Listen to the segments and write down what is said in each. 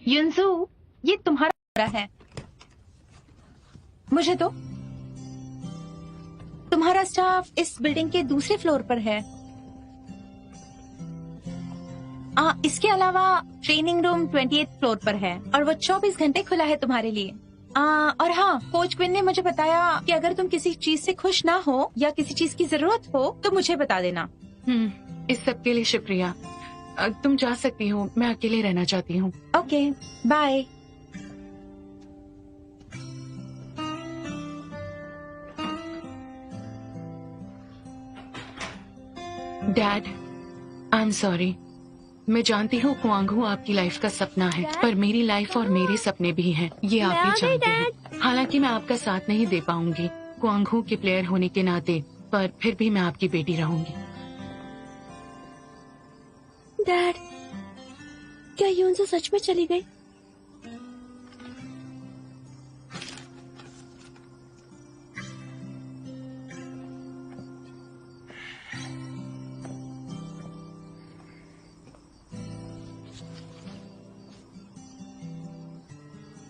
युनजू, ये तुम्हारा है। मुझे तो तुम्हारा स्टाफ इस बिल्डिंग के दूसरे फ्लोर पर है। इसके अलावा ट्रेनिंग रूम 28 फ्लोर पर है और वो 24 घंटे खुला है तुम्हारे लिए। और हाँ, कोच क्विन ने मुझे बताया कि अगर तुम किसी चीज से खुश ना हो या किसी चीज की जरूरत हो तो मुझे बता देना। इस सब के लिए शुक्रिया। तुम जा सकती हो, मैं अकेले रहना चाहती हूँ। Okay, bye. Dad, I am sorry. मैं जानती हूँ क्वांगहू आपकी लाइफ का सपना है, पर मेरी लाइफ और मेरे सपने भी हैं, ये आप भी जानते हैं। हालांकि मैं आपका साथ नहीं दे पाऊंगी क्वांगहू के प्लेयर होने के नाते, पर फिर भी मैं आपकी बेटी रहूंगी। डैड, क्या यूनजू सच में चली गई?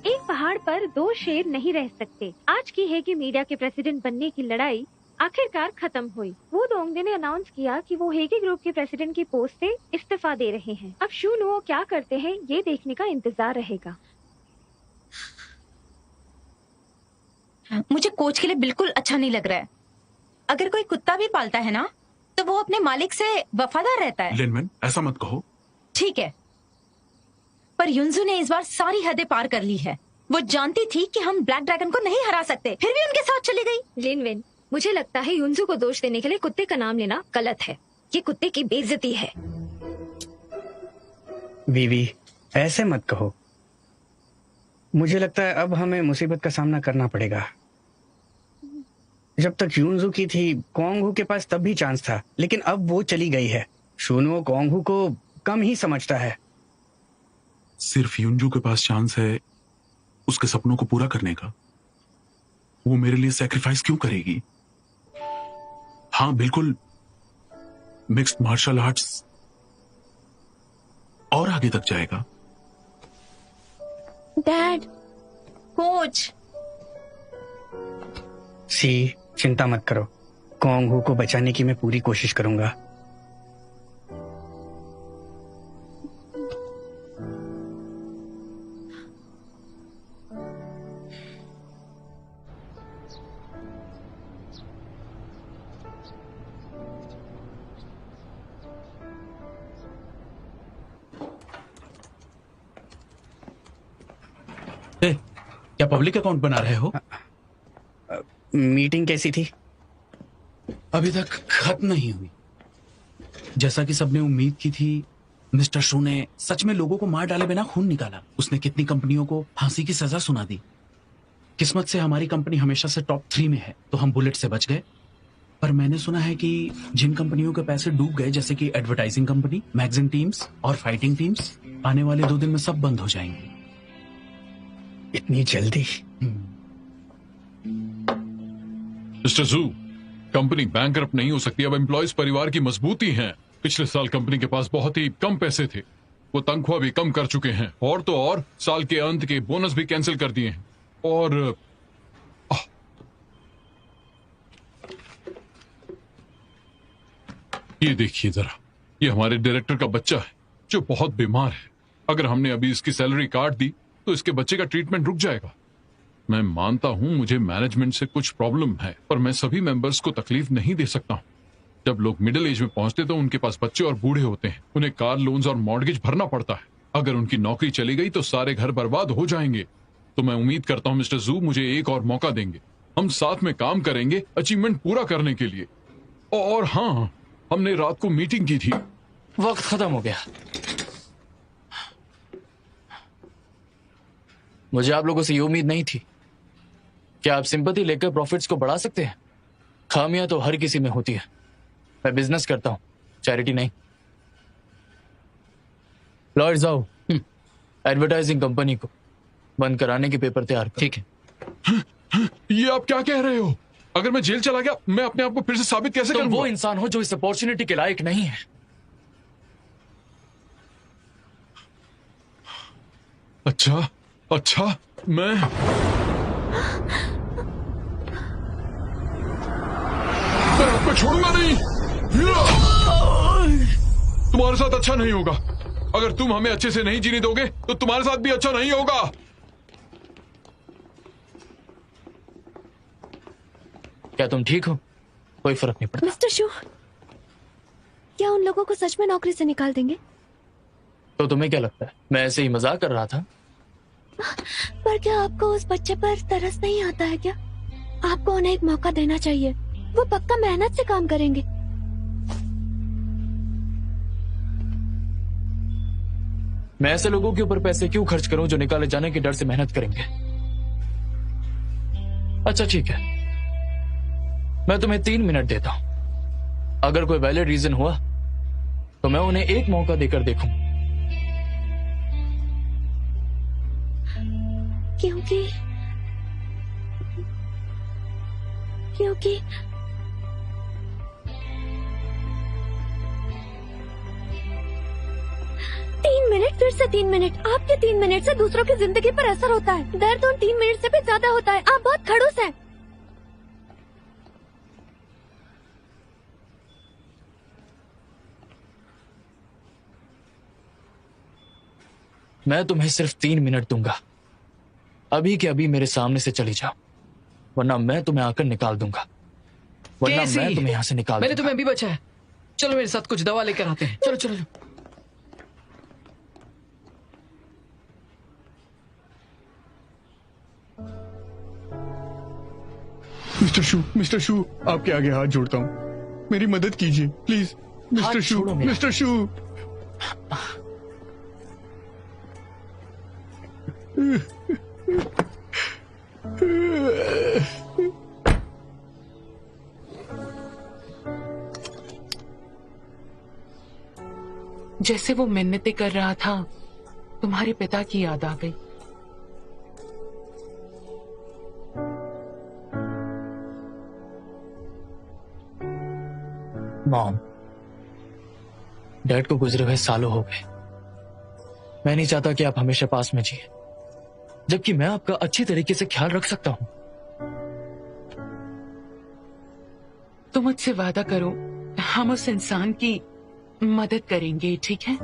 एक पहाड़ पर दो शेर नहीं रह सकते। आज की हेगी मीडिया के प्रेसिडेंट बनने की लड़ाई आखिरकार खत्म हुई। वू दोंगदे ने अनाउंस किया कि वो हेगी ग्रुप के प्रेसिडेंट की पोस्ट से इस्तीफा दे रहे हैं। अब शू नुओ क्या करते हैं ये देखने का इंतजार रहेगा। मुझे कोच के लिए बिल्कुल अच्छा नहीं लग रहा है। अगर कोई कुत्ता भी पालता है ना तो वो अपने मालिक से वफादार रहता है। लिनमैन, ऐसा मत कहो। ठीक है, पर युनजू ने इस बार सारी हदें पार कर ली है। वो जानती थी कि हम ब्लैक ड्रैगन को नहीं हरा सकते, फिर भी उनके साथ चली गई। लिनविन, मुझे लगता है युनजू को दोष देने के लिए कुत्ते का नाम लेना गलत है। ये कुत्ते की बेइज्जती है। बीवी, ऐसे मत कहो। मुझे लगता है अब हमें मुसीबत का सामना करना पड़ेगा। जब तक यूनजू की थी, क्वांगहू के पास तब भी चांस था, लेकिन अब वो चली गई है। शूनुओ क्वांगहू को कम ही समझता है। सिर्फ यूनजू के पास चांस है उसके सपनों को पूरा करने का। वो मेरे लिए सैक्रिफाइस क्यों करेगी? हाँ बिल्कुल, मिक्स्ड मार्शल आर्ट्स और आगे तक जाएगा। Dad, coach. सी, चिंता मत करो। क्वांगहू को बचाने की मैं पूरी कोशिश करूंगा। क्या पब्लिक अकाउंट बना रहे हो? मीटिंग कैसी थी? अभी तक खत्म नहीं हुई। जैसा कि सबने उम्मीद की थी, मिस्टर शू ने सच में लोगों को मार डाले बिना खून निकाला। उसने कितनी कंपनियों को फांसी की सजा सुना दी। किस्मत से हमारी कंपनी हमेशा से टॉप 3 में है, तो हम बुलेट से बच गए। पर मैंने सुना है कि जिन कंपनियों के पैसे डूब गए, जैसे कि एडवर्टाइजिंग कंपनी, मैगजीन टीम्स और फाइटिंग टीम्स, आने वाले 2 दिन में सब बंद हो जाएंगे। इतनी जल्दी? मिस्टर जू, कंपनी बैंकरप्ट नहीं हो सकती। अब एम्प्लॉयज परिवार की मजबूती है। पिछले साल कंपनी के पास बहुत ही कम पैसे थे, वो तनख्वाह भी कम कर चुके हैं, और तो और साल के अंत के बोनस भी कैंसिल कर दिए हैं। और ये देखिए जरा, ये हमारे डायरेक्टर का बच्चा है जो बहुत बीमार है। अगर हमने अभी इसकी सैलरी काट दी तो इसके बच्चे का ट्रीटमेंट रुक जाएगा। मैं मानता हूं मुझे मैनेजमेंट से कुछ प्रॉब्लम है, पर मैं सभी मेंबर्स को तकलीफ नहीं दे सकता हूं। जब लोग मिडिल एज में पहुंचते तो उनके पास बच्चे और बूढ़े होते हैं, उन्हें कार लोन्स और मॉर्गेज भरना पड़ता है। अगर उनकी नौकरी चली गई तो सारे घर बर्बाद हो जाएंगे। तो मैं उम्मीद करता हूं मिस्टर जू मुझे एक और मौका देंगे। हम साथ में काम करेंगे अचीवमेंट पूरा करने के लिए। और हाँ, हमने रात को मीटिंग की थी। वक्त खत्म हो गया। मुझे आप लोगों से ये उम्मीद नहीं थी। क्या आप सिंपैथी लेकर प्रॉफिट्स को बढ़ा सकते हैं? खामियां तो हर किसी में होती है। मैं बिजनेस करता हूं, चैरिटी नहीं। लॉयर्स आओ, एडवर्टाइजिंग कंपनी को बंद कराने के पेपर तैयार करो। ठीक है। ये आप क्या कह रहे हो? अगर मैं जेल चला गया, मैं अपने आप को फिर से साबित कैसे करूंगा? तुम वो इंसान हो जो इस अपॉर्चुनिटी के लायक नहीं है। अच्छा अच्छा, मैं आपको छोड़ूंगा नहीं। तुम्हारे साथ अच्छा नहीं होगा। अगर तुम हमें अच्छे से नहीं जीने दोगे तो तुम्हारे साथ भी अच्छा नहीं होगा। क्या तुम ठीक हो? कोई फर्क नहीं पड़ता। मिस्टर शू, क्या उन लोगों को सच में नौकरी से निकाल देंगे? तो तुम्हें क्या लगता है मैं ऐसे ही मजाक कर रहा था? पर क्या आपको उस बच्चे पर तरस नहीं आता है क्या? आपको उन्हें एक मौका देना चाहिए। वो पक्का मेहनत से काम करेंगे। मैं ऐसे लोगों के ऊपर पैसे क्यों खर्च करूं जो निकाले जाने के डर से मेहनत करेंगे? अच्छा ठीक है, मैं तुम्हें 3 मिनट देता हूं। अगर कोई वैलिड रीजन हुआ तो मैं उन्हें एक मौका देकर देखूं। क्योंकि 3 मिनट, फिर से 3 मिनट। आपके 3 मिनट से दूसरों की जिंदगी पर असर होता है। दर्द उन 3 मिनट से भी ज्यादा होता है। आप बहुत खड़ूस हैं। मैं तुम्हें सिर्फ 3 मिनट दूंगा। अभी के अभी मेरे सामने से चली जाओ, वरना मैं तुम्हें आकर निकाल दूंगा। वरना कैसी? मैं तुम्हें यहाँ से निकाल मैंने दूंगा। तुम्हें अभी बचा है। चलो मेरे साथ कुछ दवा लेकर आते हैं। चलो चलो, चलो। मिस्टर शू, आपके आगे हाथ जोड़ता हूँ, मेरी मदद कीजिए प्लीज। हाथ छोड़ो मेरा। मिस्टर शू। जैसे वो मिन्नतें कर रहा था, तुम्हारे पिता की याद आ गई। मॉम, डैड को गुजरे हुए सालों हो गए। मैं नहीं चाहता कि आप हमेशा पास में जिए, जबकि मैं आपका अच्छी तरीके से ख्याल रख सकता हूं। तो मुझसे वादा करो, हम उस इंसान की मदद करेंगे, ठीक है?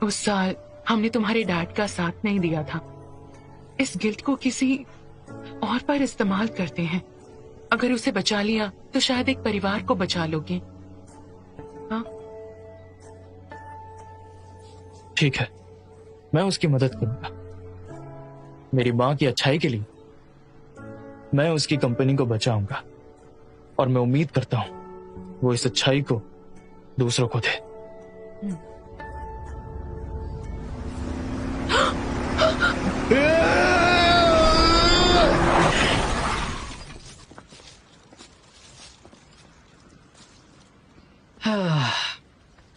उस साल हमने तुम्हारे डैड का साथ नहीं दिया था। इस गिल्ट को किसी और पर इस्तेमाल करते हैं। अगर उसे बचा लिया तो शायद एक परिवार को बचा लोगे। हाँ, ठीक है, मैं उसकी मदद करूंगा। मेरी माँ की अच्छाई के लिए मैं उसकी कंपनी को बचाऊंगा, और मैं उम्मीद करता हूं वो इस अच्छाई को दूसरों को दे।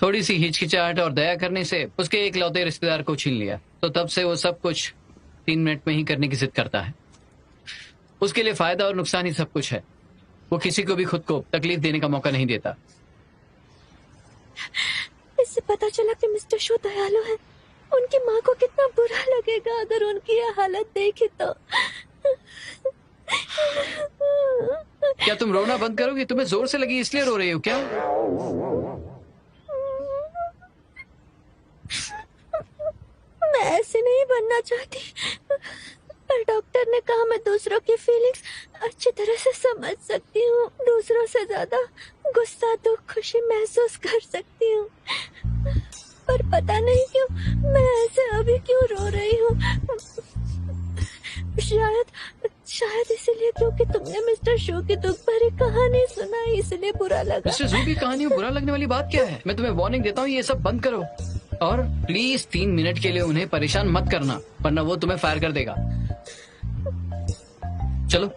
थोड़ी सी हिचकिचाहट और दया करने से उसके एकलौते रिश्तेदार को छीन लिया, तो तब से वो सब कुछ 3 मिनट में ही करने की जिद करता है। उसके लिए फायदा और नुकसान ही सब कुछ है। वो किसी को भी खुद को तकलीफ देने का मौका नहीं देता। इससे पता चला कि मिस्टर शो दयालु है। उनकी माँ को कितना बुरा लगेगा अगर उनकी यह हालत देखी तो। क्या तुम रोना बंद करोगी? तुम्हें जोर से लगी इसलिए रो रही हो क्या? मैं ऐसे नहीं बनना चाहती, पर डॉक्टर ने कहा मैं दूसरों की फीलिंग्स अच्छी तरह से समझ सकती हूँ। दूसरों से ज्यादा गुस्सा, दुख, खुशी महसूस कर सकती हूँ। पर पता नहीं क्यों मैं ऐसे अभी क्यों रो रही हूँ। शायद इसीलिए क्योंकि तुमने मिस्टर शू की दुख भरी कहानी सुनाई, इसलिए बुरा लगा। मिस्टर शू की कहानी में बुरा लगने वाली बात क्या है? मैं तुम्हें वार्निंग देता हूँ, ये सब बंद करो। और प्लीज 3 मिनट के लिए उन्हें परेशान मत करना, वरना वो तुम्हें फायर कर देगा। चलो।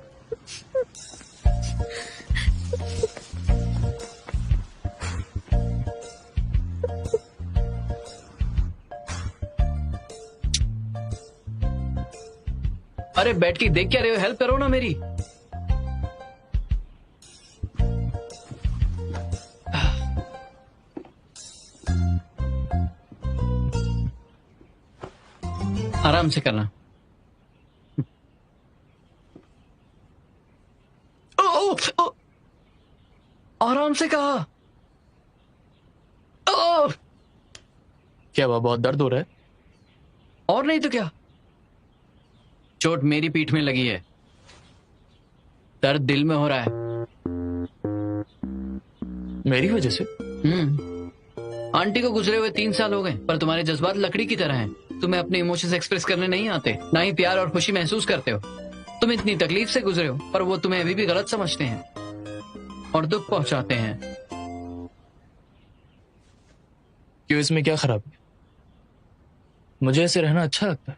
अरे बैठ के देख क्या रहे हो? हेल्प करो ना मेरी। आराम से करना। आराम से कहा। क्या हुआ, बहुत दर्द हो रहा है? और नहीं तो क्या, चोट मेरी पीठ में लगी है, दर्द दिल में हो रहा है। मेरी वजह से? आंटी को गुजरे हुए 3 साल हो गए, पर तुम्हारे जज्बात लकड़ी की तरह हैं। तुम्हें अपने इमोशंस एक्सप्रेस करने नहीं आते, ना ही प्यार और खुशी महसूस करते हो। तुम इतनी तकलीफ से गुजरे हो, पर वो तुम्हें अभी भी गलत समझते हैं और दुख पहुंचाते हैं। क्यों, इसमें क्या खराबी? मुझे ऐसे रहना अच्छा लगता है।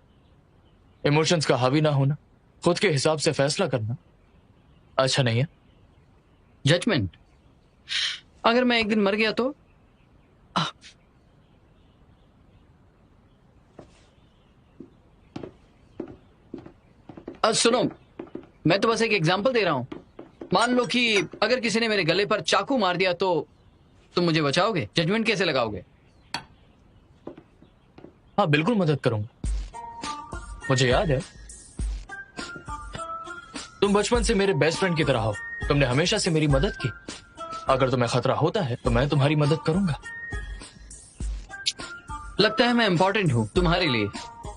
इमोशंस का हावी ना होना, खुद के हिसाब से फैसला करना अच्छा नहीं है। जजमेंट, अगर मैं एक दिन मर गया तो? सुनो, मैं तो बस एक एग्जांपल दे रहा हूं। मान लो कि अगर किसी ने मेरे गले पर चाकू मार दिया तो तुम मुझे बचाओगे? जजमेंट कैसे लगाओगे? हाँ, बिल्कुल मदद करूंगा। मुझे याद है, तुम बचपन से मेरे बेस्ट फ्रेंड की तरह हो। तुमने हमेशा से मेरी मदद की। अगर तुम्हें खतरा होता है तो मैं तुम्हारी मदद करूंगा। लगता है मैं इंपॉर्टेंट हूँ तुम्हारे लिए।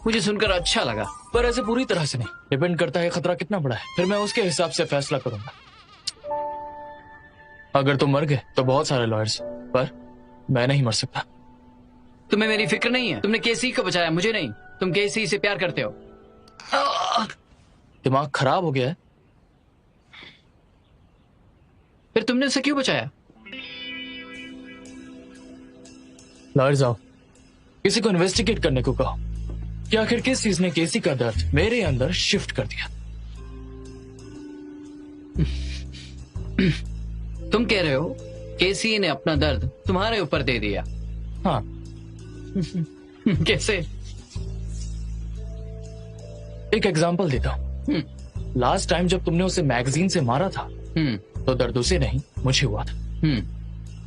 मुझे सुनकर अच्छा लगा। पर ऐसे पूरी तरह से नहीं, डिपेंड करता है खतरा कितना बड़ा है, फिर मैं उसके हिसाब से फैसला करूंगा। अगर तुम मर गए तो बहुत सारे लॉयर्स, पर मैं नहीं मर सकता। तुम्हें मेरी फिक्र नहीं है? तुमने केसी को बचाया, मुझे नहीं। तुम केसी से प्यार करते हो। दिमाग खराब हो गया है? फिर तुमने उसे क्यों बचाया? लॉयर्स आओ, किसी को इन्वेस्टिगेट करने को कहो कि आखिर किस चीज ने केसी का दर्द मेरे अंदर शिफ्ट कर दिया। तुम कह रहे हो केसी ने अपना दर्द तुम्हारे ऊपर दे दिया? हाँ। कैसे? एक एग्जांपल देता हूँ। लास्ट टाइम जब तुमने उसे मैगजीन से मारा था तो दर्द उसे नहीं, मुझे हुआ था।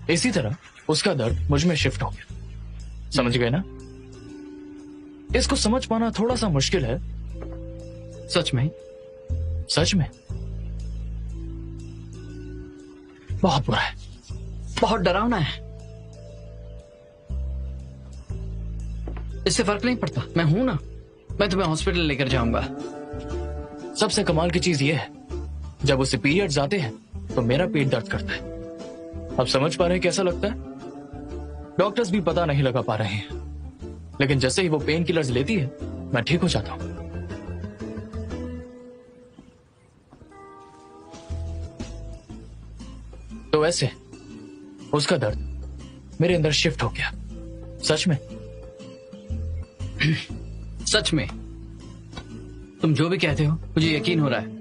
इसी तरह उसका दर्द मुझ में शिफ्ट हो गया। समझ गए ना? इसको समझ पाना थोड़ा सा मुश्किल है। सच में? सच में बहुत बुरा है, बहुत डरावना है। इससे फर्क नहीं पड़ता, मैं हूं ना। मैं तुम्हें हॉस्पिटल लेकर जाऊंगा। सबसे कमाल की चीज यह है, जब उसे पीरियड्स आते हैं तो मेरा पेट दर्द करता है। अब समझ पा रहे हैं कैसा लगता है? डॉक्टर्स भी पता नहीं लगा पा रहे हैं, लेकिन जैसे ही वो पेन किलर्स लेती है मैं ठीक हो जाता हूं। तो ऐसे उसका दर्द मेरे अंदर शिफ्ट हो गया। सच में? सच में। तुम जो भी कहते हो मुझे यकीन हो रहा है।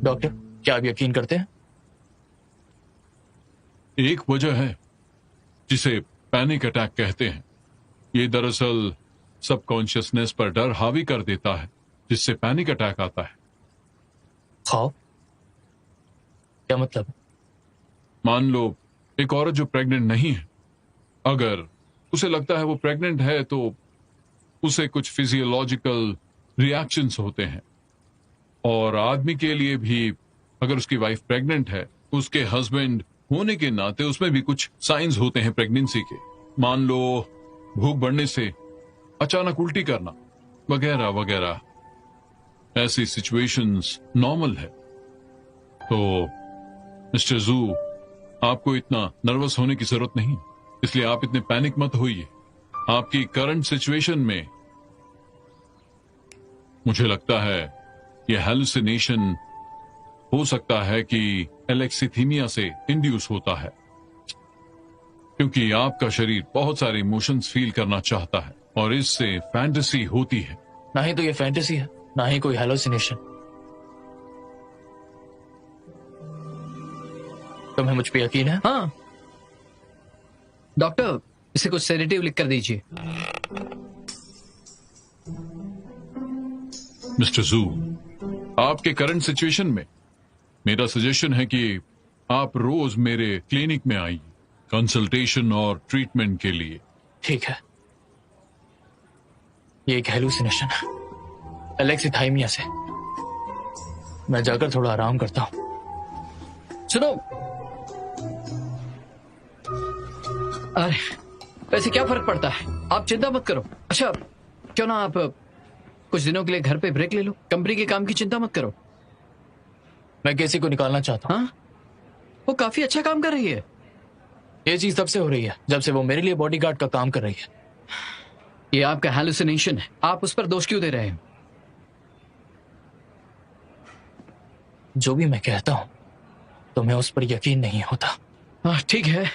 डॉक्टर, क्या आप यकीन करते हैं? एक वजह है जिसे पैनिक अटैक कहते हैं। ये दरअसल सबकॉन्शियसनेस पर डर हावी कर देता है, जिससे पैनिक अटैक आता है। खौफ? क्या मतलब? मान लो एक औरत जो प्रेग्नेंट नहीं है, अगर उसे लगता है वो प्रेग्नेंट है तो उसे कुछ फिजियोलॉजिकल रिएक्शंस होते हैं। और आदमी के लिए भी, अगर उसकी वाइफ प्रेग्नेंट है, उसके हस्बैंड होने के नाते उसमें भी कुछ साइंस होते हैं प्रेगनेंसी के। मान लो भूख बढ़ने से अचानक उल्टी करना वगैरह वगैरह, ऐसी सिचुएशंस नॉर्मल है। तो मिस्टर जू, आपको इतना नर्वस होने की जरूरत नहीं, इसलिए आप इतने पैनिक मत होइए। आपकी करंट सिचुएशन में मुझे लगता है यह हेलुसिनेशन हो सकता है कि एलेक्सीथीमिया से इंड्यूस होता है, क्योंकि आपका शरीर बहुत सारे इमोशंस फील करना चाहता है और इससे फैंटेसी होती है। ना ही तो ये फैंटेसी है, ना ही कोई हेलुसिनेशन। तुम्हें मुझ पे यकीन है? हाँ डॉक्टर, इसे कुछ सेडेटिव लिख कर दीजिए। मिस्टर जू, आपके करंट सिचुएशन में मेरा सजेशन है कि आप रोज मेरे क्लिनिक में आइए कंसल्टेशन और ट्रीटमेंट के लिए। ठीक है। ये एक हेलुसिनेशन है एलेक्सिथाइमिया से। मैं जाकर थोड़ा आराम करता हूँ। सुनो, अरे वैसे क्या फर्क पड़ता है, आप चिंता मत करो। अच्छा क्यों ना आप कुछ दिनों के लिए घर पे ब्रेक ले लो, कंपनी के काम की चिंता मत करो। मैं किसी को निकालना चाहता हूँ। हाँ, वो काफी अच्छा काम कर रही है। ये चीज तब से हो रही है जब से वो मेरे लिए बॉडीगार्ड का काम कर रही है। ये आपका हैलुसिनेशन है, आप उस पर दोष क्यों दे रहे हैं? जो भी मैं कहता हूँ तुम्हें उस पर यकीन नहीं होता। हाँ ठीक है,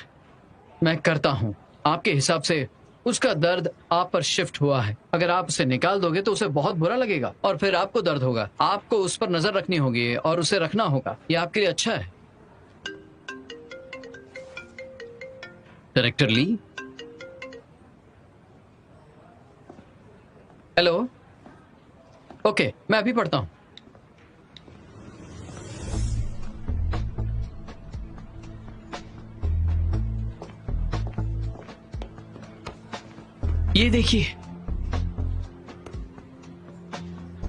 मैं करता हूँ। आपके हिसाब से उसका दर्द आप पर शिफ्ट हुआ है। अगर आप उसे निकाल दोगे तो उसे बहुत बुरा लगेगा और फिर आपको दर्द होगा। आपको उस पर नजर रखनी होगी और उसे रखना होगा। ये आपके लिए अच्छा है। डायरेक्टर ली, हेलो। ओके, मैं अभी पढ़ता हूं। ये देखिए,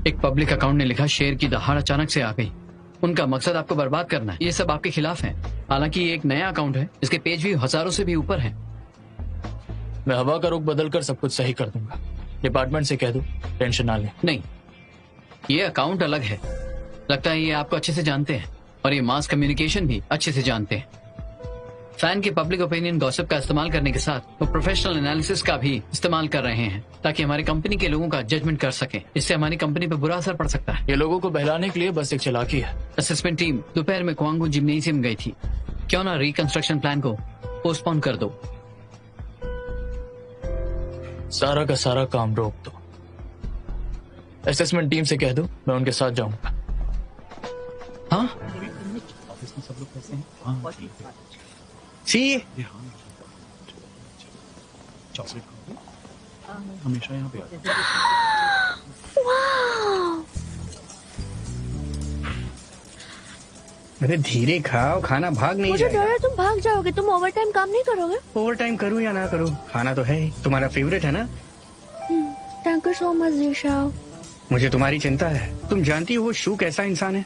एक पब्लिक अकाउंट ने लिखा शेयर की दहाड़ अचानक से आ गई। उनका मकसद आपको बर्बाद करना है। ये सब आपके खिलाफ है। हालांकि ये एक नया अकाउंट है, इसके पेज भी हजारों से भी ऊपर है। मैं हवा का रुख बदलकर सब कुछ सही कर दूंगा। डिपार्टमेंट से कह दो टेंशन ना ले। नहीं, ये अकाउंट अलग है। लगता है ये आपको अच्छे से जानते हैं और ये मास कम्युनिकेशन भी अच्छे से जानते हैं। फैन के पब्लिक ओपिनियन गॉसिप का इस्तेमाल करने के साथ वो प्रोफेशनल एनालिसिस का भी इस्तेमाल कर रहे हैं ताकि हमारी कंपनी के लोगों का जजमेंट कर सके। इससे हमारी कंपनी पर बुरा असर पड़ सकता है। ये लोगों को बहलाने के लिए बस एक चालाकी है। असेसमेंट टीम दोपहर में क्वांगू जिम्नेशियम गई थी। क्यों ना रिकंस्ट्रक्शन प्लान को पोस्टपोन कर दो। सारा का सारा काम रोक दो। असेसमेंट टीम से कह दो मैं उनके साथ जाऊंगा। हाँ ऑफिस में सब लोग कैसे हैं? हाँ ठीक है। सी चॉकलेट खाओगे? हमेशा यहाँ पे आते हैं। अरे धीरे खाओ, खाना भाग नहीं मुझे डर जाएगा। है तुम भाग जाओगे। तुम ओवर टाइम काम नहीं करोगे? ओवर टाइम करूँ या ना करूँ, खाना तो है ही। तुम्हारा फेवरेट है ना? Thank you so much geisha. मुझे तुम्हारी चिंता है। तुम जानती हो वो शू कैसा इंसान है?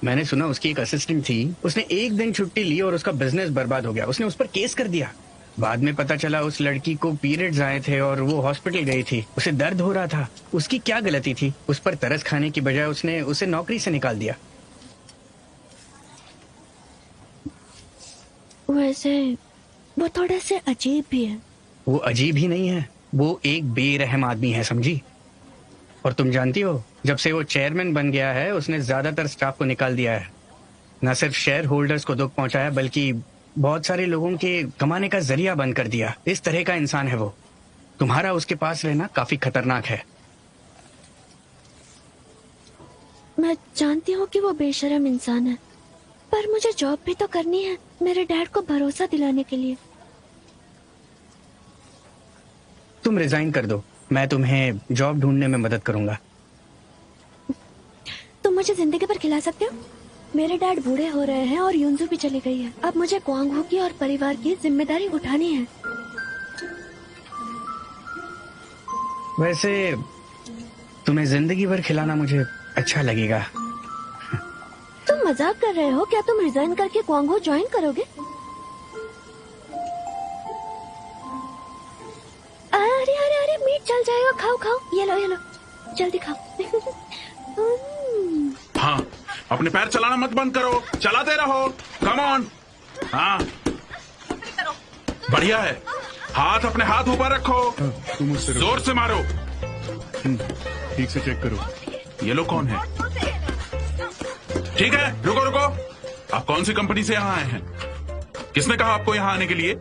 मैंने सुना उसकी एक असिस्टेंट थी, उसने एक दिन छुट्टी ली और उसका बिजनेस बर्बाद हो गया। उसने उस पर केस कर दिया। बाद में पता चला उस लड़की को पीरियड्स आए थे और वो हॉस्पिटल गई थी। उसे दर्द हो रहा था। उसकी क्या गलती थी? उस पर तरस खाने की बजाय उसने उसे नौकरी से निकाल दिया। वैसे वो थोड़ा से अजीब भी है। वो अजीब ही नहीं है, वो एक बेरहम आदमी है, समझी? और तुम जानती हो, जब से वो चेयरमैन बन गया है उसने ज्यादातर स्टाफ को निकाल दिया है। न सिर्फ शेयर होल्डर्स को दुख पहुंचाया बल्कि बहुत सारे लोगों के कमाने का जरिया बंद कर दिया। इस तरह का इंसान है वो। तुम्हारा उसके पास रहना काफी खतरनाक है। मैं जानती हूँ कि वो बेशरम इंसान है, पर मुझे जॉब भी तो करनी है मेरे डैड को भरोसा दिलाने के लिए। तुम रिजाइन कर दो, मैं तुम्हें जॉब ढूंढने में मदद करूंगा। तुम मुझे जिंदगी भर खिला सकते हो? मेरे डैड बूढ़े हो रहे हैं और युंजू भी चली गई है। अब मुझे क्वांगहू की और परिवार की जिम्मेदारी उठानी है। वैसे तुम्हें जिंदगी भर खिलाना मुझे अच्छा लगेगा। तुम मजाक कर रहे हो क्या? तुम रिजाइन करके क्वांगहू ज्वाइन करोगे? अरे अरे अरे मीट जल जाएगा। खाओ खाओ, ये लो जल्दी खाओ। हाँ, अपने पैर चलाना मत बंद करो, चलाते रहो। Come on. हाँ बढ़िया है। हाथ अपने हाथ ऊपर रखो, तुम उससे जोर से मारो। ठीक से चेक करो। ये लोग कौन है? ठीक है, रुको रुको। आप कौन सी कंपनी से यहाँ आए हैं? किसने कहा आपको यहाँ आने के लिए?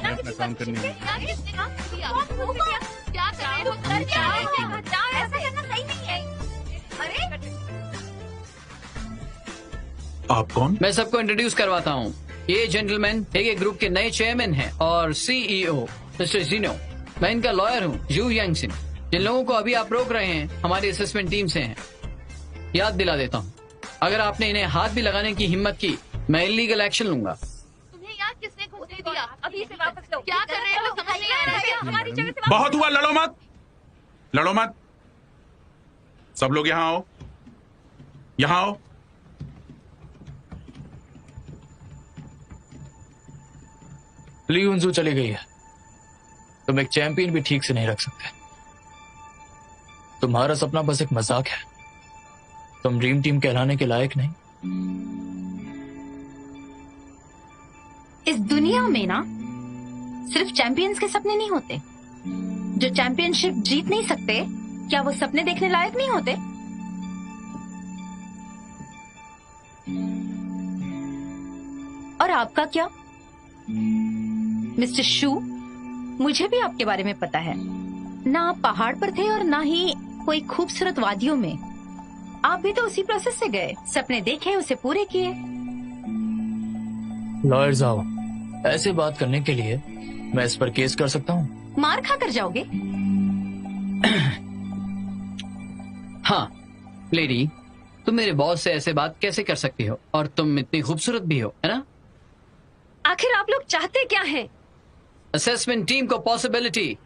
अपना काम करने में आप कौन? मैं सबको इंट्रोड्यूस करवाता हूँ। ये जेंटलमैन हेगे ग्रुप के नए चेयरमैन हैं और सीईओ मिस्टर जिनो। मैं इनका लॉयर हूँ, जू यांगसिन। जिन लोगों को अभी आप रोक रहे हैं हमारी असेसमेंट टीम से हैं। याद दिला देता हूँ, अगर आपने इन्हें हाथ भी लगाने की हिम्मत की मैं इलीगल एक्शन लूंगा। तुम्हें याद किसने खोने दिया? अभी से वापस लो। क्या कर रहे हो? समझ नहीं आ रहा है। हमारी जगह से बहुत हुआ, लड़ो मत, लड़ो मत। सब लोग यहां आओ, यहां आओ। ली युनजू चली गई है। तुम एक चैंपियन भी ठीक से नहीं रख सकते। तुम्हारा सपना बस एक मजाक है। तुम ड्रीम टीम कहलाने के लायक नहीं। इस दुनिया में ना सिर्फ चैंपियंस के सपने नहीं होते। जो चैंपियनशिप जीत नहीं सकते, क्या वो सपने देखने लायक नहीं होते? और आपका क्या मिस्टर शू? मुझे भी आपके बारे में पता है। ना आप पहाड़ पर थे और ना ही कोई खूबसूरत वादियों में। आप भी तो उसी प्रोसेस से गए, सपने देखे, उसे पूरे किए। लॉयर्स आओ, ऐसे बात करने के लिए मैं इस पर केस कर सकता हूँ। मार खा कर जाओगे? हाँ लेडी, तुम मेरे बॉस से ऐसे बात कैसे कर सकती हो? और तुम इतनी खूबसूरत भी हो, है ना? आखिर आप लोग चाहते क्या हैं? असेसमेंट टीम को पॉसिबिलिटी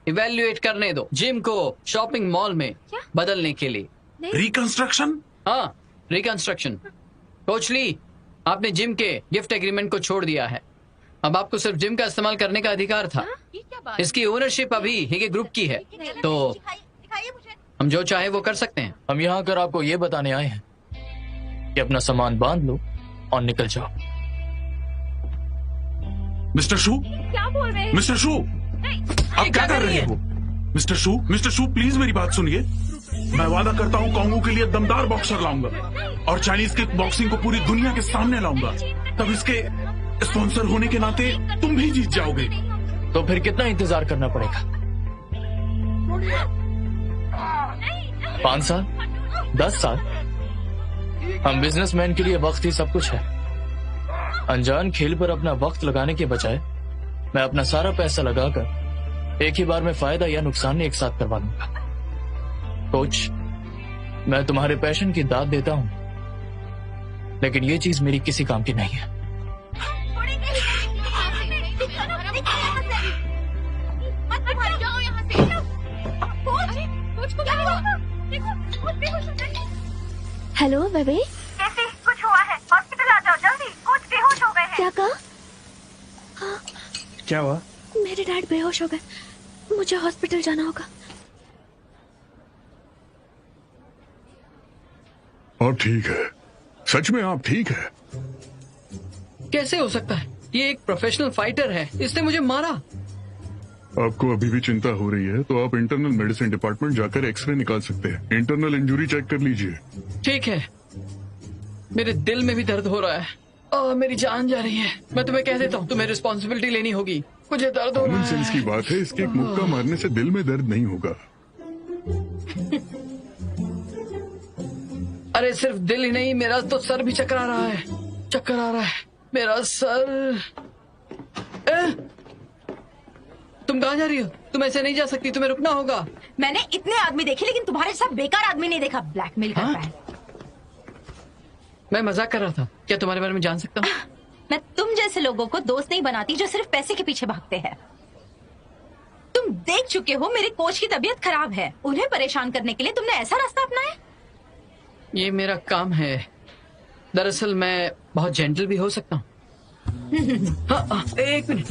इवेल्युएट करने दो, जिम को शॉपिंग मॉल में बदलने के लिए। रिकंस्ट्रक्शन? हाँ, रिकंस्ट्रक्शन। कोच ली, आपने जिम के गिफ्ट एग्रीमेंट को छोड़ दिया है। अब आपको सिर्फ जिम का इस्तेमाल करने का अधिकार था। इसकी ओनरशिप अभी हिगे ग्रुप की है, तो हम जो चाहे वो कर सकते हैं। हम यहाँ कर आपको ये बताने आए हैं कि अपना सामान बांध लो और निकल जाओ। मिस्टर शू, क्या बोल रहे हैं? मिस्टर शू, आप क्या कर रहे हो? मिस्टर शू प्लीज मेरी बात सुनिए। मैं वादा करता हूँ कांगो के लिए दमदार बॉक्सर लाऊंगा और चाइनीज किक बॉक्सिंग को पूरी दुनिया के सामने लाऊंगा। तब इसके स्पॉन्सर होने के नाते तुम भी जीत जाओगे। तो फिर कितना इंतजार करना पड़ेगा? 5 साल? 10 साल? हम बिजनेसमैन के लिए वक्त ही सब कुछ है। अनजान खेल पर अपना वक्त लगाने के बजाय मैं अपना सारा पैसा लगाकर एक ही बार में फायदा या नुकसान एक साथ करवा दूंगा। कोच, मैं तुम्हारे पैशन की दाद देता हूं, लेकिन ये चीज मेरी किसी काम की नहीं है। हेलो बेबी, कैसे? कुछ हुआ है? हॉस्पिटल आ जाओ जल्दी। कुछ बेहोश हो गए हैं। क्या कहा? हाँ, क्या हुआ? मेरे डैड बेहोश हो गए। मुझे हॉस्पिटल जाना होगा। आप ठीक है? सच में आप ठीक है? कैसे हो सकता है? ये एक प्रोफेशनल फाइटर है, इसने मुझे मारा। आपको अभी भी चिंता हो रही है तो आप इंटरनल मेडिसिन डिपार्टमेंट जाकर एक्सरे निकाल सकते हैं। इंटरनल इंजरी चेक कर लीजिए। ठीक है। मेरे दिल में भी दर्द हो रहा है। मेरी जान जा रही है। मैं तुम्हें कह देता हूँ, तुम्हें रिस्पॉन्सिबिलिटी लेनी होगी। मुझे दर्द हो रहा कॉमन है। सेंस की बात है, इसके एक मुक्का मारने से दिल में दर्द नहीं होगा। अरे सिर्फ दिल ही नहीं, मेरा तो सर भी चक्कर आ रहा है। चक्कर आ रहा है मेरा सर। तुम कहाँ जा रही हो? तुम ऐसे नहीं जा सकती, तुम्हें रुकना होगा। मैंने इतने आदमी देखे लेकिन तुम्हारे साथ बेकार आदमी नहीं देखा। ब्लैकमेल करता है। मैं मजाक कर रहा था। क्या तुम्हारे बारे में जान सकता हूँ? मैं तुम जैसे लोगों को दोस्त नहीं बनाती जो सिर्फ पैसे के पीछे भागते हैं। तुम देख चुके हो मेरे कोच की तबीयत खराब है। उन्हें परेशान करने के लिए तुमने ऐसा रास्ता अपनाया। ये मेरा काम है। दरअसल मैं बहुत जेंटल भी हो सकता हूँ। हाँ, एक मिनट।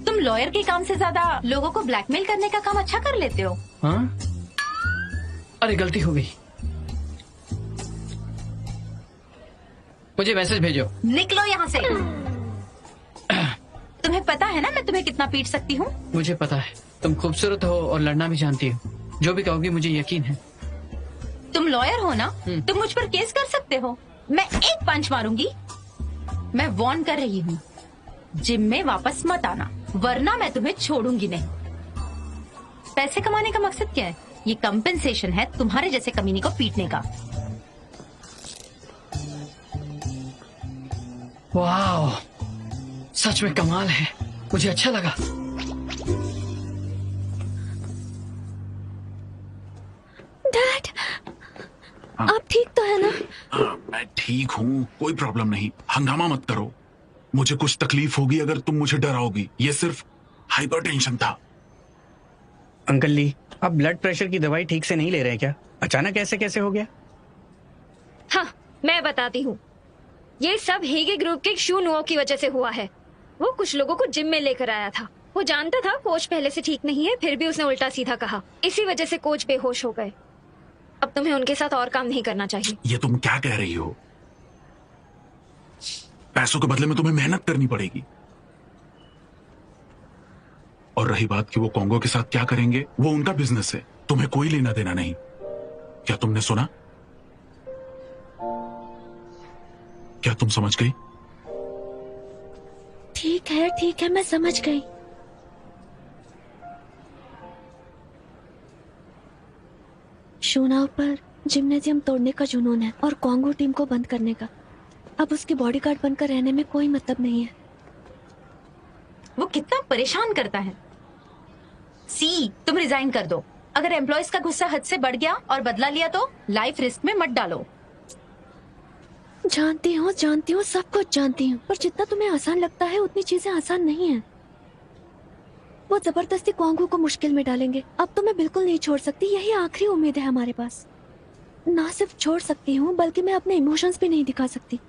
तुम लॉयर के काम से ज्यादा लोगों को ब्लैकमेल करने का काम अच्छा कर लेते हो। हाँ? अरे गलती हो गई। मुझे मैसेज भेजो। निकलो यहाँ से। तुम्हें पता है ना मैं तुम्हें कितना पीट सकती हूँ। मुझे पता है, तुम खूबसूरत हो और लड़ना भी जानती हो। जो भी कहोगी मुझे यकीन है। तुम लॉयर हो ना, तुम मुझ पर केस कर सकते हो। मैं एक पंच मारूंगी। मैं वार्न कर रही हूँ, जिम में वापस मत आना, वरना मैं तुम्हें छोड़ूंगी नहीं। पैसे कमाने का मकसद क्या है? ये कंपेंसेशन है तुम्हारे जैसे कमीने को पीटने का। वाह, सच में कमाल है। मुझे अच्छा लगा। ठीक हूँ, कोई प्रॉब्लम नहीं, हंगामा मत करो। मुझे कुछ तकलीफ होगी अगर तुम मुझे डराओगी। ये सिर्फ हाइपरटेंशन था। अंकल ली, आप ब्लड प्रेशर की दवाई ठीक से नहीं ले रहे क्या? अचानक ऐसे कैसे हो गया? हाँ, मैं बताती हूँ। ये सब हेगे ग्रुप के शू नुओ की वजह से हुआ है। वो कुछ लोगों को जिम में लेकर आया था। वो जानता था कोच पहले से ठीक नहीं है, फिर भी उसने उल्टा सीधा कहा। इसी वजह से कोच बेहोश हो गए। अब तुम्हें उनके साथ और काम नहीं करना चाहिए। ये तुम क्या कह रही हो? पैसों के बदले में तुम्हें मेहनत करनी पड़ेगी। और रही बात कि वो कॉन्गो के साथ क्या करेंगे, वो उनका बिजनेस है, तुम्हें कोई लेना देना नहीं। क्या तुमने सुना? क्या तुम समझ गई? ठीक है, मैं समझ गई। शूनाव पर जिम्नेजियम तोड़ने का जुनून है और कॉन्गो टीम को बंद करने का। अब उसके बॉडीगार्ड बनकर रहने में कोई मतलब नहीं है। वो कितना परेशान करता है। सी, तुम रिजाइन कर दो। अगर एम्प्लॉयज का गुस्सा हद से बढ़ गया और बदला लिया तो लाइफ रिस्क में मत डालो। जानती हूँ, सब कुछ जानती हूँ, पर जितना तुम्हें आसान लगता है उतनी चीजें आसान नहीं है। वो जबरदस्ती कॉन्गो को मुश्किल में डालेंगे। अब तो मैं बिल्कुल नहीं छोड़ सकती, यही आखिरी उम्मीद है हमारे पास। ना सिर्फ छोड़ सकती हूँ बल्कि मैं अपने इमोशंस भी नहीं दिखा सकती।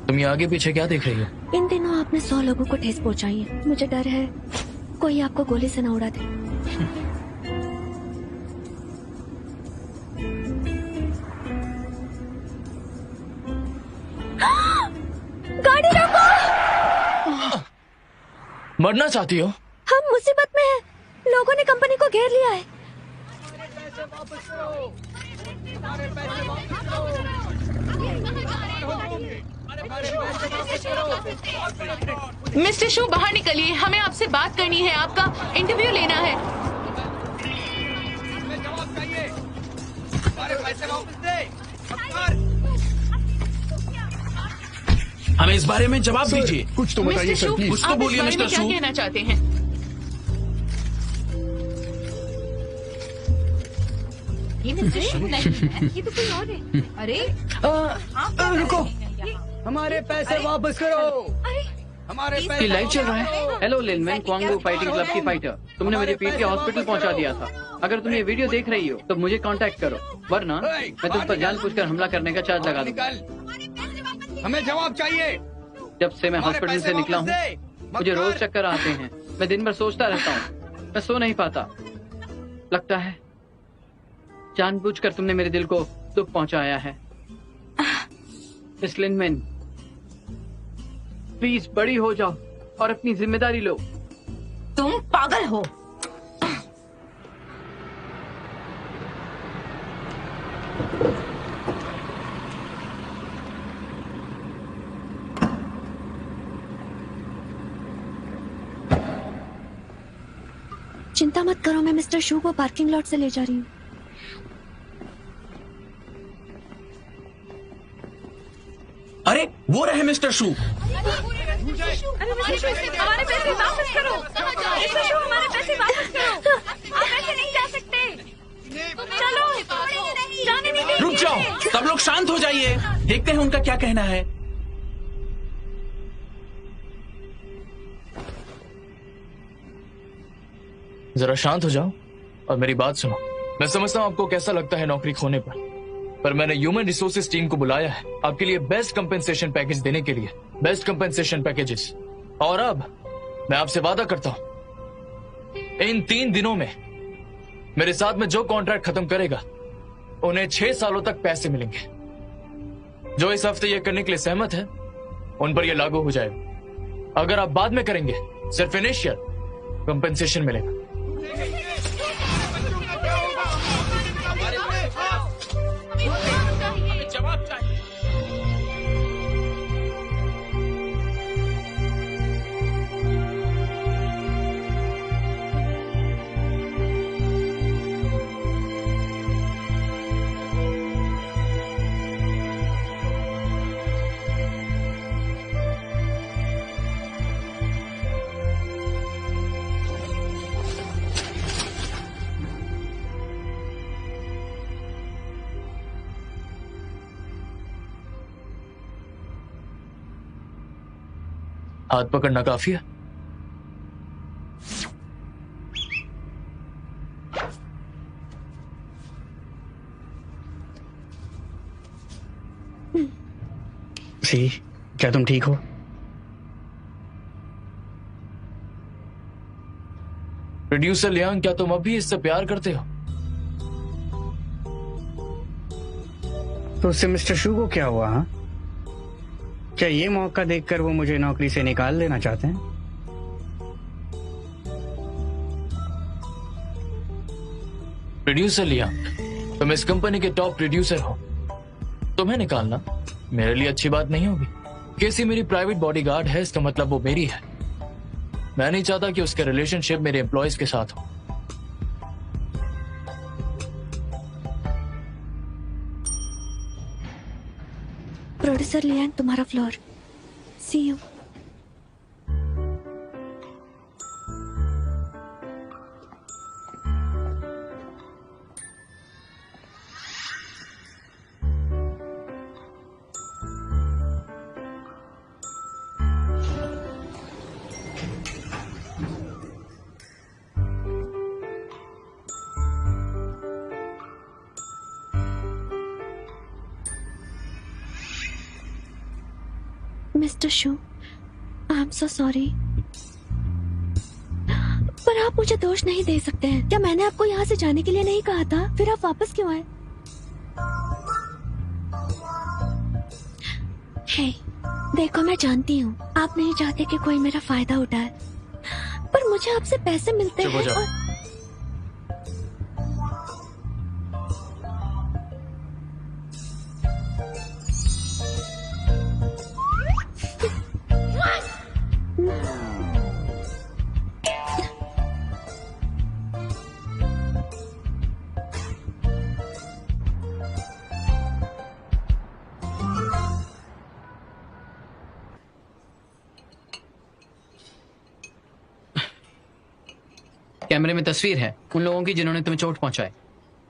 तुम ये आगे पीछे क्या देख रही हो? इन दिनों आपने 100 लोगों को ठेस पहुंचाई है। मुझे डर है कोई आपको गोली से न उड़ा दे। गाड़ी रोको! मरना चाहती हो? हम मुसीबत में हैं। लोगों ने कंपनी को घेर लिया है। मिस्टर शू, बाहर निकलिए, हमें आपसे बात करनी है, आपका इंटरव्यू लेना है। हमें इस बारे में जवाब दीजिए। कुछ तो बताइए मिस्टर सर, शू, प्लीज। कुछ तो आप बोलिए इस बारे मिस्टर में क्या शू। कहना चाहते हैं? ये मिस्टर शू नहीं है, ये तो कोई और है। अरे रुको, हमारे पैसे वापस करो। हमारे ये पैसे लाइव चल रहा है। हेलो लिन, मैं क्वांगो फाइटिंग क्लब की फाइटर। तुमने मुझे पीट के हॉस्पिटल पहुंचा दिया था। अगर तुम ये वीडियो देख रही हो तो मुझे कांटेक्ट करो, वरना मैं तुम पर जानबूझकर हमला करने का चार्ज लगा दूंगा। हमें जवाब चाहिए। जब से मैं हॉस्पिटल से निकला हूँ मुझे रोज चक्कर आते हैं। मैं दिन भर सोचता रहता हूँ, मैं सो नहीं पाता। लगता है जानबूझकर तुमने मेरे दिल को दुख पहुंचाया है। मिस लिनमैन, प्लीज बड़ी हो जाओ और अपनी जिम्मेदारी लो। तुम पागल हो। चिंता मत करो, मैं मिस्टर शू को पार्किंग लॉट से ले जा रही हूँ। अरे वो रहे मिस्टर शू। हमारे पैसे वापस करो। मिस्टर शू, हमारे पैसे वापस करो। आप ऐसे नहीं जा सकते। चलो, जाने नहीं देंगे। रुक जाओ, सब लोग शांत हो जाइए, देखते हैं उनका क्या कहना है। जरा शांत हो जाओ और मेरी बात सुनो। मैं समझता हूँ आपको कैसा लगता है नौकरी खोने पर मैंने ह्यूमन रिसोर्सेज टीम को बुलाया है आपके लिए बेस्ट कंपेंसेशन पैकेज देने के लिए। Best compensation packages. और अब मैं आपसे वादा करता हूं इन 3 दिनों में मेरे साथ में जो कॉन्ट्रैक्ट खत्म करेगा उन्हें 6 सालों तक पैसे मिलेंगे। जो इस हफ्ते ये करने के लिए सहमत है उन पर यह लागू हो जाएगा। अगर आप बाद में करेंगे सिर्फ इनिशियल कंपेंसेशन मिलेगा। जवाब चाहिए। हाथ पकड़ना काफी है। सी, क्या तुम ठीक हो? प्रोड्यूसर लियांग, क्या तुम अभी इससे प्यार करते हो? तो उससे मिस्टर शू को क्या हुआ? हाँ, क्या ये मौका देखकर वो मुझे नौकरी से निकाल देना चाहते हैं? प्रोड्यूसर लियांग, तुम इस कंपनी के टॉप प्रोड्यूसर हो, तुम्हें निकालना मेरे लिए अच्छी बात नहीं होगी। केसी मेरी प्राइवेट बॉडीगार्ड है, इसका मतलब वो मेरी है। मैं नहीं चाहता कि उसके रिलेशनशिप मेरे एम्प्लॉयज के साथ हो। प्रोड्यूसर लियांग, तुम्हारा floor. See you. Mister Shu, I am so sorry, पर आप मुझे दोष नहीं दे सकते हैं। क्या मैंने आपको यहाँ से जाने के लिए नहीं कहा था? फिर आप वापस क्यों आए? हे, देखो मैं जानती हूँ आप नहीं चाहते कि कोई मेरा फायदा उठाए, पर मुझे आपसे पैसे मिलते हैं और... कैमरे में तस्वीर है उन लोगों की जिन्होंने तुम्हें चोट पहुंचाई।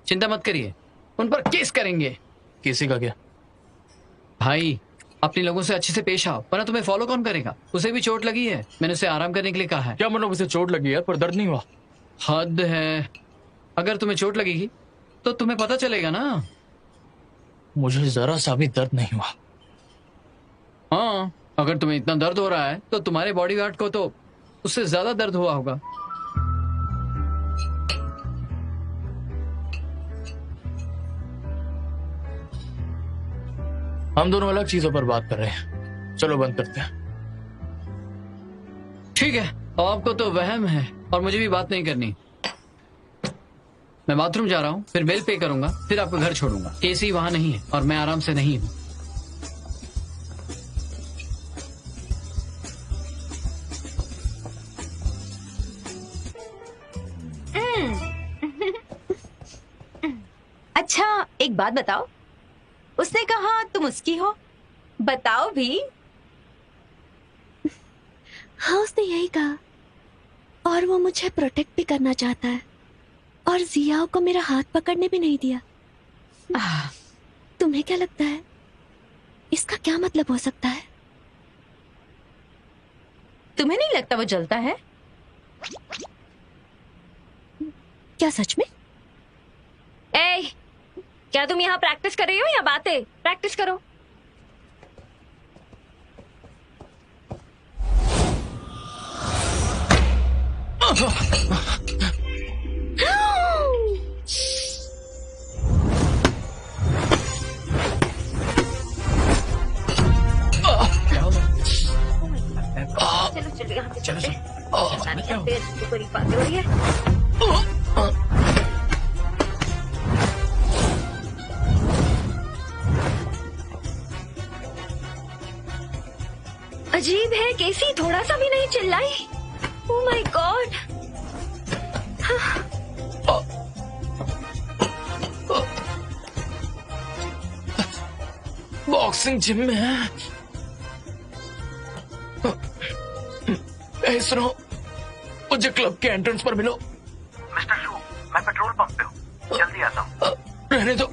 चिंता मत करिए, उन पर केस करेंगे। किसी का क्या? भाई, अपने लोगों से अच्छे से पेश आओ, वरना तुम्हें फॉलो कौन करेगा? उसे भी चोट लगी है, मैंने उसे आराम करने के लिए कहा है। क्या मतलब उसे चोट लगी है पर दर्द नहीं हुआ? हद है, अगर तुम्हें चोट लगेगी तो तुम्हें पता चलेगा ना। मुझे जरा सा भी दर्द नहीं हुआ। हाँ, अगर तुम्हें इतना दर्द हो रहा है तो तुम्हारे बॉडीगार्ड को तो उससे ज्यादा दर्द हुआ होगा। हम दोनों अलग चीजों पर बात कर रहे हैं, चलो बंद करते हैं। ठीक है, आपको तो वहम है और मुझे भी बात नहीं करनी। मैं बाथरूम जा रहा हूँ, फिर बिल पे करूंगा, फिर आपको घर छोड़ूंगा। केसी वहां नहीं है और मैं आराम से नहीं हूँ। अच्छा, एक बात बताओ, उसने कहा तुम उसकी हो, बताओ भी। हाँ, उसने यही कहा, और वो मुझे प्रोटेक्ट भी करना चाहता है, और जियाओ को मेरा हाथ पकड़ने भी नहीं दिया। तुम्हें क्या लगता है इसका क्या मतलब हो सकता है? तुम्हें नहीं लगता वो जलता है? क्या सच में? ए, क्या तुम यहाँ प्रैक्टिस कर रही हो या बातें? प्रैक्टिस करो। चलो यहाँ पे चलो। बड़ी बातें हो रही है। अजीब है, केसी थोड़ा सा भी नहीं चिल्लाई। Oh my God. Boxing gym में है। सुनो, मुझे क्लब के एंट्रेंस पर मिलो। मिस्टर शू, मैं पेट्रोल पंप पे हूँ, जल्दी आता हूँ। रहने दो।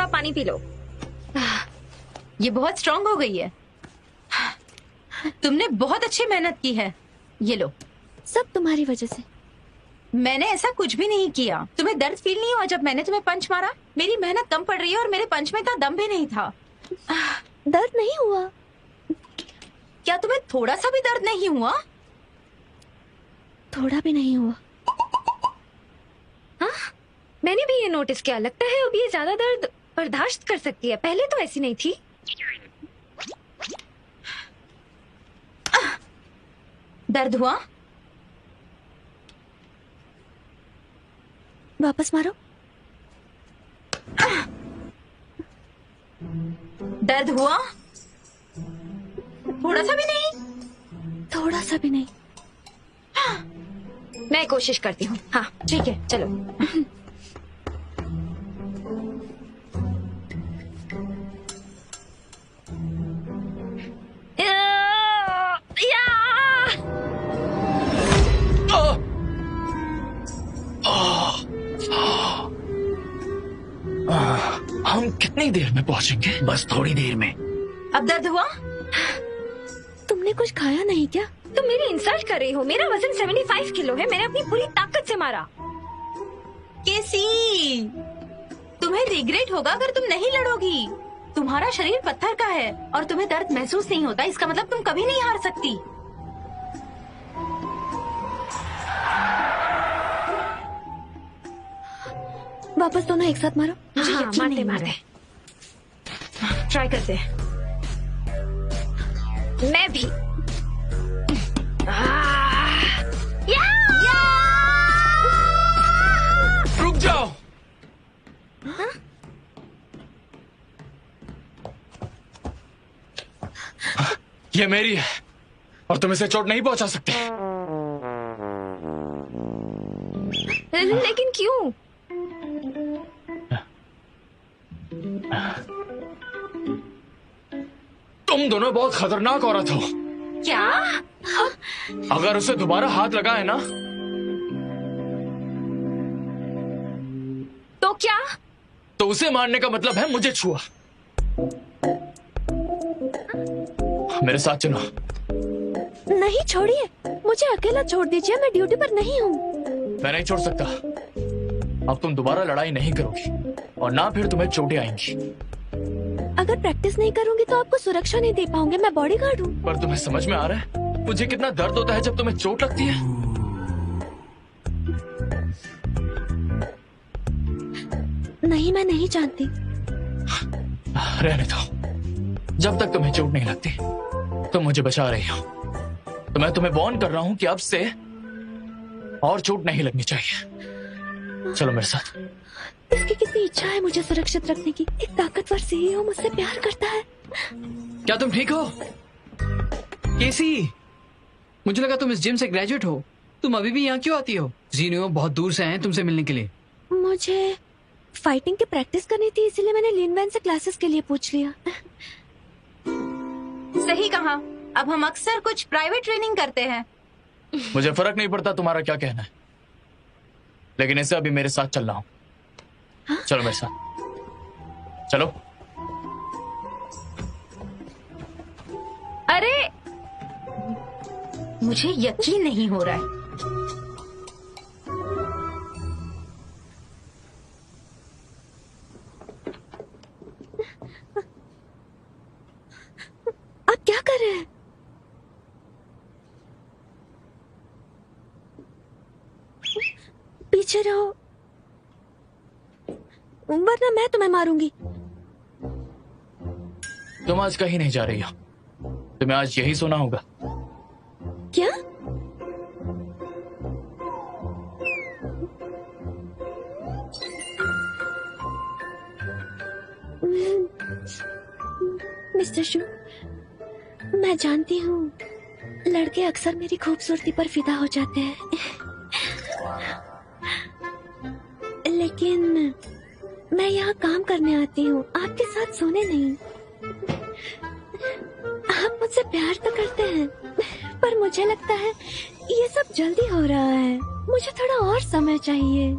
ला पानी पी लो। ये बहुत स्ट्रांग हो गई है। तुमने बहुत अच्छी मेहनत की है। ये लो। सब तुम्हारी वजह से। मैंने ऐसा कुछ भी नहीं किया। तुम्हें दर्द फील नहीं हुआ जब मैंने तुम्हें पंच मारा? मेरी मेहनत कम पड़ रही है और मेरे पंच में इतना दम भी नहीं था। दर्द नहीं हुआ? क्या तुम्हें थोड़ा सा भी दर्द नहीं हुआ? थोड़ा भी नहीं हुआ। हाँ, मैंने भी ये नोटिस किया। लगता है अब ये ज्यादा दर्द बर्दाश्त कर सकती है। पहले तो ऐसी नहीं थी। दर्द हुआ? वापस मारो। दर्द हुआ? थोड़ा सा भी नहीं? थोड़ा सा भी नहीं। मैं कोशिश करती हूँ। हाँ ठीक है, चलो। हम कितनी देर में पहुंचेंगे? बस थोड़ी देर में। अब दर्द हुआ? तुमने कुछ खाया नहीं क्या? तुम मेरी इंसल्ट कर रही हो। मेरा वजन 75 किलो है। मैंने अपनी पूरी ताकत से मारा। केसी, तुम्हें रिग्रेट होगा अगर तुम नहीं लड़ोगी। तुम्हारा शरीर पत्थर का है और तुम्हें दर्द महसूस नहीं होता। इसका मतलब तुम कभी नहीं हार सकती। वापस दोनों एक साथ मारो। मुझे हाँ, यकीन नहीं मारते हो रहा है। ट्राई करते हैं। मैं भी। रुक जाओ। ये मेरी है और तुम इसे चोट नहीं पहुंचा सकते। लेकिन क्यों? तुम दोनों बहुत खतरनाक औरत हो। क्या? अगर उसे दोबारा हाथ लगाए ना तो क्या? तो उसे मारने का मतलब है मुझे छुआ। मेरे साथ चलो। नहीं, छोड़िए। मुझे अकेला छोड़ दीजिए। मैं ड्यूटी पर नहीं हूँ। मैं नहीं छोड़ सकता। अब तुम दोबारा लड़ाई नहीं करोगी और ना फिर तुम्हें चोटें आएंगी। अगर प्रैक्टिस नहीं करूंगी तो आपको सुरक्षा नहीं दे पाऊंगे। मैं बॉडीगार्ड हूँ। पर तुम्हें समझ में आ रहा है मुझे कितना दर्द होता है जब तुम्हें चोट लगती है? नहीं, मैं नहीं जानती। रहने दो। जब तक तुम्हें चोट नहीं लगती तुम मुझे बचा रही हो। तो मैं तुम्हें वार्न कर रहा हूँ कि अब से और चोट नहीं लगनी चाहिए। चलो मेरे साथ। इसकी कितनी इच्छा है मुझे सुरक्षित रखने की। एक ताकतवर सीईओ मुझसे प्यार करता है। क्या तुम ठीक हो? केसी, मुझे लगा तुम इस जिम से ग्रेजुएट हो। तुम अभी भी यहाँ क्यों आती हो? जीनियो बहुत दूर से आए हैं तुमसे मिलने के लिए। मुझे फाइटिंग की प्रैक्टिस करनी थी, इसीलिए मैंने लिनवैन से क्लासेस के लिए पूछ लिया। सही कहा। अब हम अक्सर कुछ प्राइवेट ट्रेनिंग करते हैं। मुझे फर्क नहीं पड़ता तुम्हारा क्या कहना है, लेकिन इसे अभी मेरे साथ चलना हो। चलो मेरे साथ चलो। अरे, मुझे यकीन नहीं हो रहा है। आप क्या कर रहे हैं? पीछे रहो, वरना मैं तुम्हें मारूंगी। तुम आज कहीं नहीं जा रही हो। तुम्हें आज यही सोना होगा। क्या? मिस्टर शू, मैं जानती हूँ लड़के अक्सर मेरी खूबसूरती पर फिदा हो जाते हैं, लेकिन मैं यहाँ काम करने आती हूँ, आपके साथ सोने नहीं। आप मुझसे प्यार तो करते हैं, पर मुझे लगता है ये सब जल्दी हो रहा है। मुझे थोड़ा और समय चाहिए।